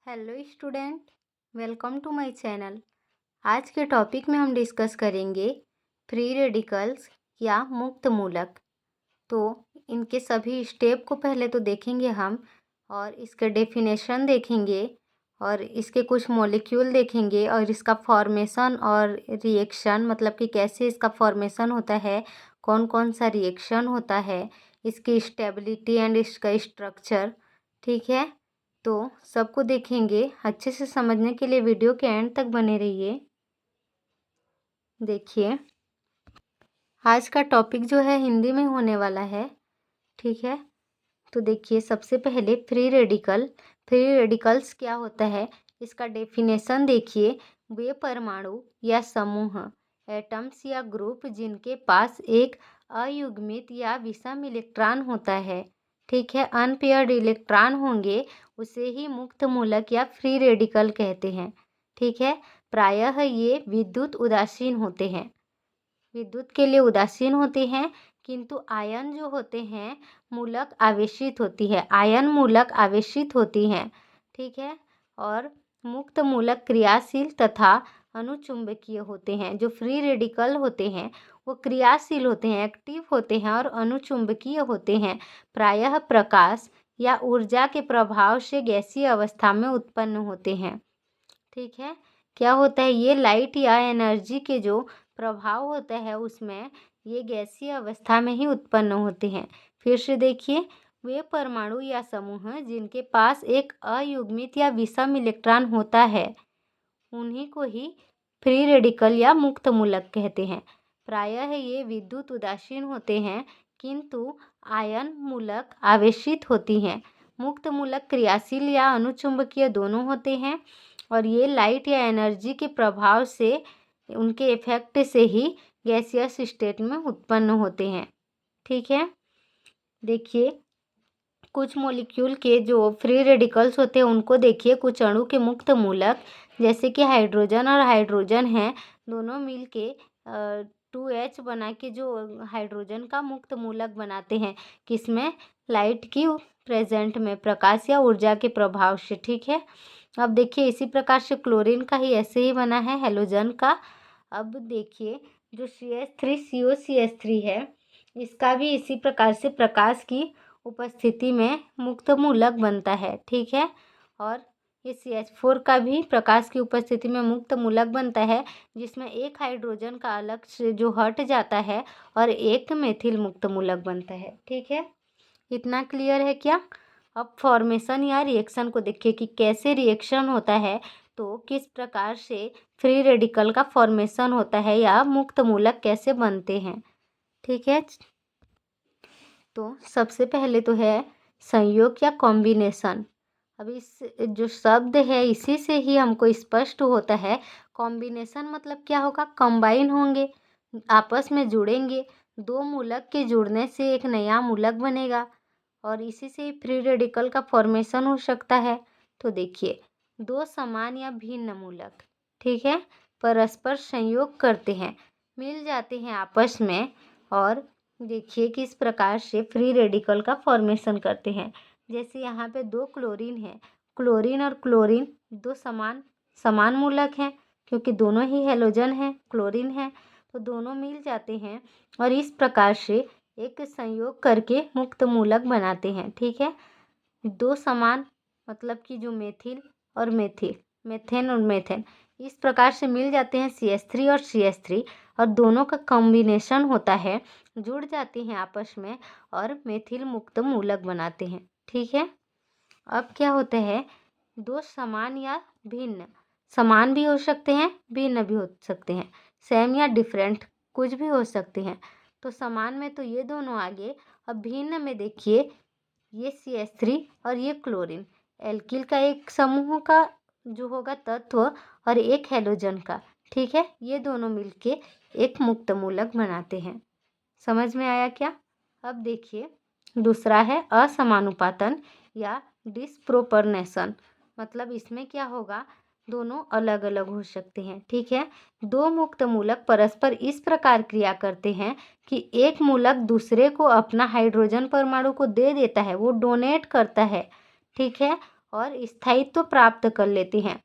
Hello student, welcome to my channel. आज के topic में हम डिस्कस करेंगे फ्री रेडिकल्स या मुक्त मूलक। तो इनके सभी स्टेप को पहले तो देखेंगे हम, और इसके डेफिनेशन देखेंगे, और इसके कुछ मॉलिक्यूल देखेंगे, और इसका फॉर्मेशन और रिएक्शन, मतलब कि कैसे इसका फॉर्मेशन होता है, कौन कौन सा रिएक्शन होता है, इसकी स्टेबिलिटी एंड इसका स्ट्रक्चर। ठीक है, तो सबको देखेंगे। अच्छे से समझने के लिए वीडियो के एंड तक बने रहिए। देखिए, आज का टॉपिक जो है हिंदी में होने वाला है। ठीक है, तो देखिए, सबसे पहले फ्री रेडिकल्स क्या होता है, इसका डेफिनेशन देखिए। वे परमाणु या समूह, एटम्स या ग्रुप जिनके पास एक अयुग्मित या विषम इलेक्ट्रॉन होता है, ठीक है, अनपेयर्ड इलेक्ट्रॉन होंगे, उसे ही मुक्त मूलक या फ्री रेडिकल कहते हैं। ठीक है, प्रायः ये विद्युत उदासीन होते हैं, विद्युत के लिए उदासीन होते हैं, किंतु आयन जो होते हैं मूलक आवेशित होती है, आयन मूलक आवेशित होती हैं। ठीक है, और मुक्त मूलक क्रियाशील तथा अनुचुंबकीय होते हैं। जो फ्री रेडिकल होते हैं वो क्रियाशील होते हैं, एक्टिव होते हैं और अनुचुंबकीय होते हैं। प्रायः प्रकाश या ऊर्जा के प्रभाव से गैसीय अवस्था में उत्पन्न होते हैं। ठीक है, क्या होता है, ये लाइट या एनर्जी के जो प्रभाव होता है उसमें ये गैसीय अवस्था में ही उत्पन्न होते हैं। फिर से देखिए, वे परमाणु या समूह जिनके पास एक अयुग्मित या विषम इलेक्ट्रॉन होता है उन्हीं को ही फ्री रेडिकल या मुक्त मूलक कहते हैं। प्रायः ये विद्युत उदासीन होते हैं, किंतु आयन मूलक आवेशित होती हैं। मुक्त मूलक क्रियाशील या अनुचुंबकीय दोनों होते हैं, और ये लाइट या एनर्जी के प्रभाव से, उनके इफेक्ट से ही गैसियस स्टेट में उत्पन्न होते हैं। ठीक है, देखिए, कुछ मॉलिक्यूल के जो फ्री रेडिकल्स होते हैं उनको देखिए। कुछ अणु के मुक्त मूलक, जैसे कि हाइड्रोजन और हाइड्रोजन हैं, दोनों मिलके 2H बना के जो हाइड्रोजन का मुक्त मूलक बनाते हैं, किसमें, लाइट की प्रेजेंट में, प्रकाश या ऊर्जा के प्रभाव से। ठीक है, अब देखिए, इसी प्रकार से क्लोरीन का ही ऐसे ही बना है, हेलोजन का। अब देखिए, जो CH3COCH3 है, इसका भी इसी प्रकार से प्रकाश की उपस्थिति में मुक्त मूलक बनता है। ठीक है, और ये CH4 का भी प्रकाश की उपस्थिति में मुक्त मूलक बनता है, जिसमें एक हाइड्रोजन का अलग से जो हट जाता है और एक मेथिल मुक्त मूलक बनता है। ठीक है, इतना क्लियर है क्या? अब फॉर्मेशन या रिएक्शन को देखिए कि कैसे रिएक्शन होता है, तो किस प्रकार से फ्री रेडिकल का फॉर्मेशन होता है या मुक्त मूलक कैसे बनते हैं। ठीक है, तो सबसे पहले तो है संयोग या कॉम्बिनेशन। अब इस जो शब्द है इसी से ही हमको स्पष्ट होता है। कॉम्बिनेशन मतलब क्या होगा, कंबाइन होंगे, आपस में जुड़ेंगे, दो मूलक के जुड़ने से एक नया मूलक बनेगा, और इसी से ही फ्री रेडिकल का फॉर्मेशन हो सकता है। तो देखिए, दो समान या भिन्न मूलक, ठीक है, परस्पर संयोग करते हैं, मिल जाते हैं आपस में, और देखिए किस प्रकार से फ्री रेडिकल का फॉर्मेशन करते हैं। जैसे यहाँ पे दो क्लोरीन है, क्लोरीन और क्लोरीन दो समान मूलक हैं, क्योंकि दोनों ही हेलोजन हैं, क्लोरीन है, तो दोनों मिल जाते हैं और इस प्रकार से एक संयोग करके मुक्त मूलक बनाते हैं। ठीक है, दो समान मतलब कि जो मेथिल और मेथेन और मेथेन इस प्रकार से मिल जाते हैं, CH3 और CH3, और दोनों का कॉम्बिनेशन होता है, जुड़ जाते हैं आपस में और मेथिल मुक्त मूलक बनाते हैं। ठीक है, अब क्या होता है, दो समान या भिन्न, समान भी हो सकते हैं, भिन्न भी हो सकते हैं, सेम या डिफरेंट कुछ भी हो सकते हैं। तो समान में तो ये दोनों आगे। अब भिन्न में देखिए, ये CH3 और ये क्लोरीन, एल्किल का एक समूह का जो होगा तत्व और एक हेलोजन का। ठीक है, ये दोनों मिलके एक मुक्त मूलक बनाते हैं। समझ में आया क्या? अब देखिए, दूसरा है असमानुपातन या डिस्प्रोपर्नेशन। मतलब इसमें क्या होगा, दोनों अलग अलग हो सकते हैं। ठीक है, दो मुक्त मूलक परस्पर इस प्रकार क्रिया करते हैं कि एक मूलक दूसरे को अपना हाइड्रोजन परमाणु को दे देता है, वो डोनेट करता है। ठीक है, और स्थायित्व प्राप्त कर लेते हैं।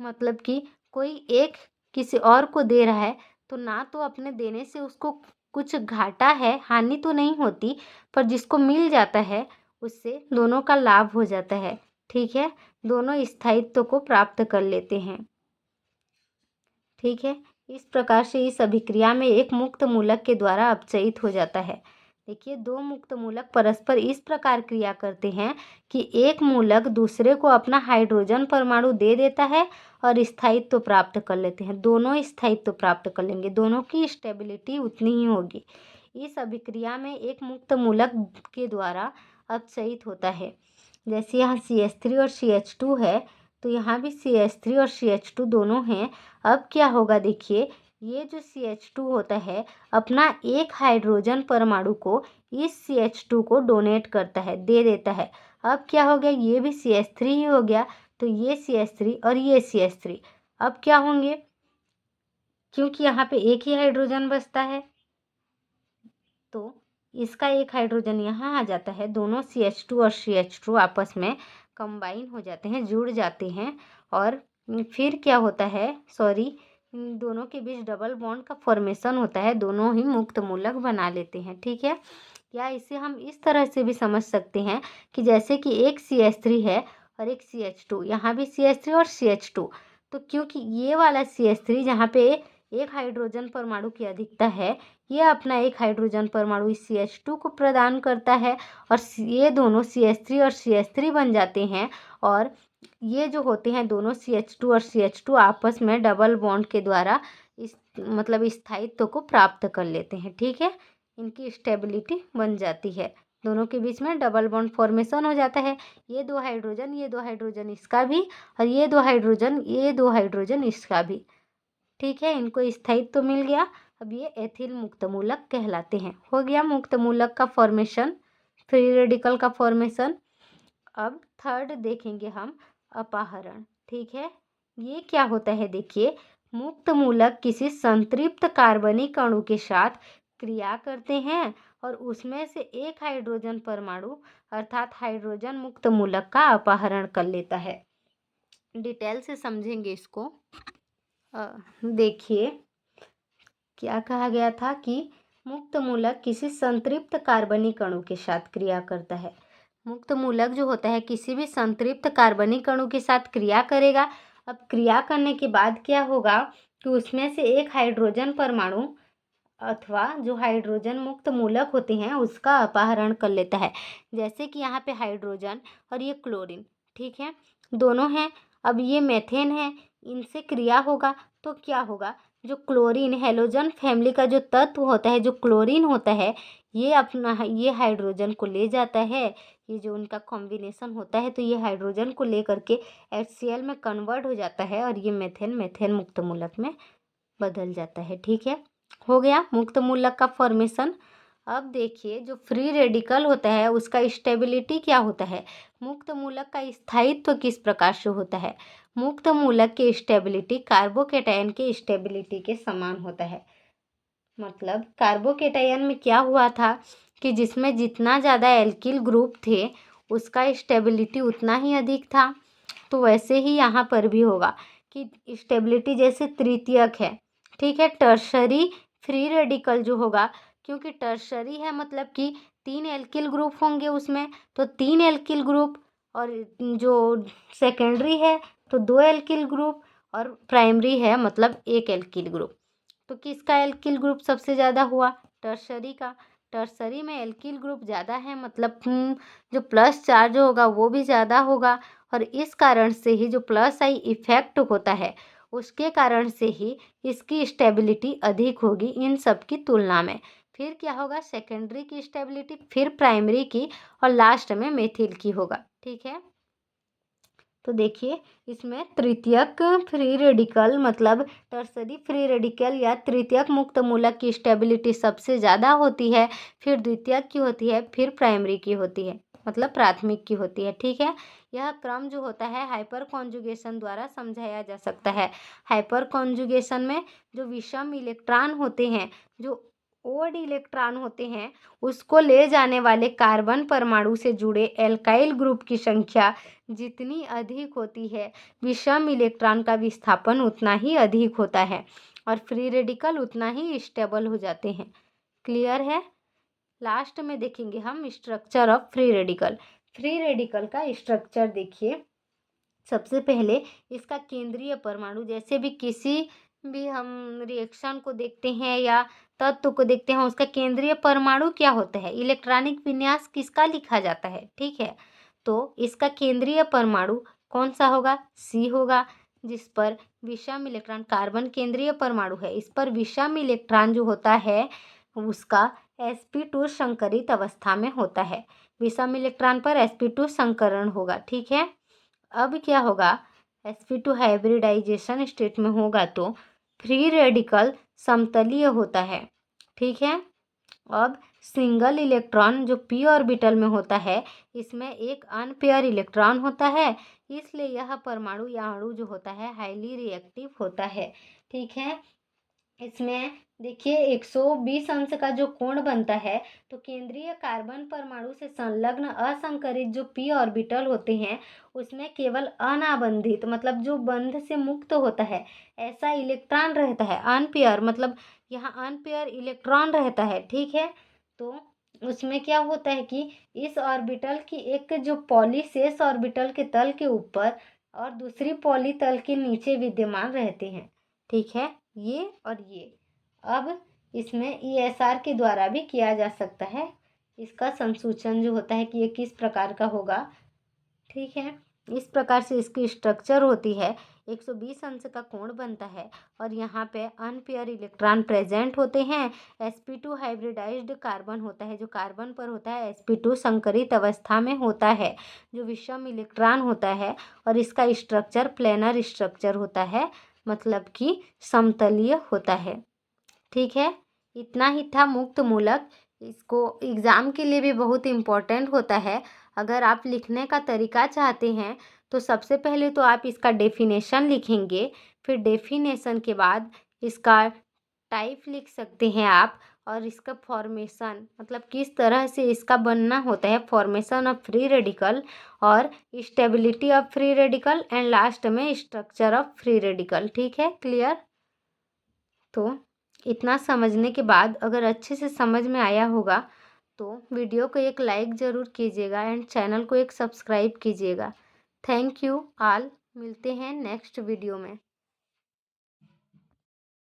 मतलब कि कोई एक किसी और को दे रहा है तो ना तो अपने देने से उसको कुछ घाटा है, हानि तो नहीं होती, पर जिसको मिल जाता है उससे दोनों का लाभ हो जाता है। ठीक है, दोनों स्थायित्व को प्राप्त कर लेते हैं। ठीक है, इस प्रकार से इस अभिक्रिया में एक मुक्त मूलक के द्वारा अपचयित हो जाता है। देखिए, दो मुक्त मूलक परस्पर इस प्रकार क्रिया करते हैं कि एक मूलक दूसरे को अपना हाइड्रोजन परमाणु दे देता है और स्थायित्व प्राप्त कर लेते हैं। दोनों स्थायित्व प्राप्त कर लेंगे, दोनों की स्टेबिलिटी उतनी ही होगी। इस अभिक्रिया में एक मुक्त मूलक के द्वारा अपचयित होता है। जैसे यहाँ CH3 और CH2 है, तो यहाँ भी CH3 और CH2 दोनों हैं। अब क्या होगा, देखिए, ये जो CH2 होता है अपना एक हाइड्रोजन परमाणु को इस CH2 को डोनेट करता है, दे देता है। अब क्या हो गया, ये भी CH3 ही हो गया, तो ये CH3 और ये CH3 अब क्या होंगे, क्योंकि यहाँ पे एक ही हाइड्रोजन बचता है तो इसका एक हाइड्रोजन यहाँ आ जाता है। दोनों CH2 और CH2 आपस में कंबाइन हो जाते हैं, जुड़ जाते हैं, और फिर क्या होता है, दोनों के बीच डबल बॉन्ड का फॉर्मेशन होता है, दोनों ही मुक्त मूलक बना लेते हैं। ठीक है, या इसे हम इस तरह से भी समझ सकते हैं कि जैसे कि एक CH3 है और एक CH2, यहाँ भी CH3 और CH2, तो क्योंकि ये वाला CH3 जहाँ पे एक हाइड्रोजन परमाणु की अधिकता है, ये अपना एक हाइड्रोजन परमाणु इस CH2 को प्रदान करता है और ये दोनों CH3 और CH3 बन जाते हैं, और ये जो होते हैं दोनों CH2 और CH2 आपस में डबल बॉन्ड के द्वारा इस मतलब स्थायित्व को प्राप्त कर लेते हैं। ठीक है, इनकी स्टेबिलिटी बन जाती है, दोनों के बीच में डबल बॉन्ड फॉर्मेशन हो जाता है। ये दो हाइड्रोजन इसका भी, और ये दो हाइड्रोजन इसका भी। ठीक है, इनको स्थायित्व तो मिल गया। अब ये एथिल मुक्त मूलक कहलाते हैं। हो गया मुक्त मूलक का फॉर्मेशन, फ्री रेडिकल का फॉर्मेशन। अब थर्ड देखेंगे हम, अपहरण। ठीक है, ये क्या होता है, देखिए, मुक्त मूलक किसी संतृप्त कार्बनिक अणु के साथ क्रिया करते हैं और उसमें से एक हाइड्रोजन परमाणु अर्थात हाइड्रोजन मुक्त मूलक का अपहरण कर लेता है। डिटेल से समझेंगे इसको। देखिए, क्या कहा गया था कि मुक्त मूलक किसी संतृप्त कार्बनिक अणु के साथ क्रिया करता है। मुक्त मूलक जो होता है किसी भी संतृप्त कार्बनिक अणु के साथ क्रिया करेगा। अब क्रिया करने के बाद क्या होगा कि उसमें से एक हाइड्रोजन परमाणु अथवा जो हाइड्रोजन मुक्त मूलक होते हैं उसका अपहरण कर लेता है। जैसे कि यहाँ पे हाइड्रोजन और ये क्लोरीन, ठीक है, दोनों हैं। अब ये मेथेन है, इनसे क्रिया होगा तो क्या होगा, जो क्लोरीन हैलोजन फैमिली का जो तत्व होता है, जो क्लोरीन होता है, ये हाइड्रोजन को ले जाता है। ये जो उनका कॉम्बिनेशन होता है तो ये हाइड्रोजन को ले करके HCl में कन्वर्ट हो जाता है और ये मेथेन मुक्त मूलक में बदल जाता है। ठीक है, हो गया मुक्त मूलक का फॉर्मेशन। अब देखिए, जो फ्री रेडिकल होता है उसका स्टेबिलिटी क्या होता है, मुक्त मूलक का स्थायित्व किस प्रकार से होता है। मुक्त मूलक की स्टेबिलिटी कार्बोकेटायन के स्टेबिलिटी के समान होता है। मतलब कार्बोकेटायन में क्या हुआ था कि जिसमें जितना ज़्यादा एल्किल ग्रुप थे उसका स्टेबिलिटी उतना ही अधिक था, तो वैसे ही यहाँ पर भी होगा कि स्टेबिलिटी जैसे तृतीयक है। ठीक है, टर्शरी फ्री रेडिकल जो होगा, क्योंकि टर्शरी है मतलब कि 3 एल्किल ग्रुप होंगे उसमें, तो 3 एल्किल ग्रुप, और जो सेकेंडरी है तो 2 एल्किल ग्रुप, और प्राइमरी है मतलब 1 एल्किल ग्रुप। तो किसका एल्किल ग्रुप सबसे ज़्यादा हुआ, टर्शरी का। टर्शरी में एल्किल ग्रुप ज़्यादा है मतलब जो प्लस चार्ज होगा वो भी ज़्यादा होगा, और इस कारण से ही जो प्लस आई इफेक्ट होता है उसके कारण से ही इसकी स्टेबिलिटी अधिक होगी इन सब की तुलना में। फिर क्या होगा, सेकेंडरी की स्टेबिलिटी, फिर प्राइमरी की, और लास्ट में मेथिल की होगा। ठीक है, तो देखिए, इसमें तृतीयक फ्री रेडिकल मतलब टर्सरी फ्री रेडिकल या तृतीयक मुक्त मूलक की स्टेबिलिटी सबसे ज़्यादा होती है, फिर द्वितीयक की होती है, फिर प्राइमरी की होती है मतलब प्राथमिक की होती है। ठीक है, यह क्रम जो होता है हाइपर कॉन्जुगेशन द्वारा समझाया जा सकता है। हाइपर कॉन्जुगेशन में जो विषम इलेक्ट्रॉन होते हैं, जो ओड इलेक्ट्रॉन होते हैं, उसको ले जाने वाले कार्बन परमाणु से जुड़े एल्काइल ग्रुप की संख्या जितनी अधिक होती है विषम इलेक्ट्रॉन का विस्थापन उतना ही अधिक होता है और फ्री रेडिकल उतना ही स्टेबल हो जाते हैं। क्लियर है। लास्ट में देखेंगे हम structure of free radical. Free radical का स्ट्रक्चर देखिए। सबसे पहले इसका केंद्रीय परमाणु, जैसे भी किसी भी हम रिएक्शन को देखते हैं या तत्व को देखते हैं, उसका केंद्रीय परमाणु क्या होता है, इलेक्ट्रॉनिक विन्यास किसका लिखा जाता है। ठीक है, तो इसका केंद्रीय परमाणु कौन सा होगा, सी होगा, जिस पर विषम इलेक्ट्रॉन, कार्बन केंद्रीय परमाणु है, इस पर विषम इलेक्ट्रॉन जो होता है उसका sp2 संकरित अवस्था में होता है। विषम इलेक्ट्रॉन पर sp2 संकरण होगा। ठीक है, अब क्या होगा, sp2 हाइब्रिडाइजेशन स्टेट में होगा तो फ्री रेडिकल समतलीय होता है। ठीक है, अब सिंगल इलेक्ट्रॉन जो p ऑर्बिटल में होता है इसमें एक अनपेयर इलेक्ट्रॉन होता है, इसलिए यह परमाणु या अणु जो होता है हाईली रिएक्टिव होता है। ठीक है, इसमें देखिए 120 अंश का जो कोण बनता है, तो केंद्रीय कार्बन परमाणु से संलग्न असंकरित जो p ऑर्बिटल होते हैं उसमें केवल अनाबंधित मतलब जो बंध से मुक्त होता है ऐसा इलेक्ट्रॉन रहता है। अनपेयर मतलब यहाँ अनपेयर इलेक्ट्रॉन रहता है। ठीक है, तो उसमें क्या होता है कि इस ऑर्बिटल की एक जो पॉली शेष ऑर्बिटल के तल के ऊपर और दूसरी पॉली तल के नीचे विद्यमान रहते हैं। ठीक है, ये और ये। अब इसमें ESR के द्वारा भी किया जा सकता है, इसका संसूचन जो होता है कि ये किस प्रकार का होगा। ठीक है, इस प्रकार से इसकी स्ट्रक्चर होती है, 120 अंश का कोण बनता है और यहाँ पे अनपेयर इलेक्ट्रॉन प्रेजेंट होते हैं। sp2 हाइब्रिडाइज्ड कार्बन होता है, जो कार्बन पर होता है sp2 संकरित अवस्था में होता है जो विषम इलेक्ट्रॉन होता है, और इसका स्ट्रक्चर प्लेनर स्ट्रक्चर होता है, मतलब कि समतलीय होता है। ठीक है, इतना ही था मुक्त मूलक। इसको एग्ज़ाम के लिए भी बहुत इम्पोर्टेंट होता है। अगर आप लिखने का तरीका चाहते हैं तो सबसे पहले तो आप इसका डेफिनेशन लिखेंगे, फिर डेफिनेशन के बाद इसका टाइप लिख सकते हैं आप, और इसका फॉर्मेशन मतलब किस तरह से इसका बनना होता है, फॉर्मेशन ऑफ फ्री रेडिकल और stability of free radical and last में स्ट्रक्चर ऑफ फ्री रेडिकल। ठीक है, क्लियर। तो इतना समझने के बाद अगर अच्छे से समझ में आया होगा तो वीडियो को एक लाइक ज़रूर कीजिएगा एंड चैनल को एक सब्सक्राइब कीजिएगा। थैंक यू ऑल, मिलते हैं नेक्स्ट वीडियो में।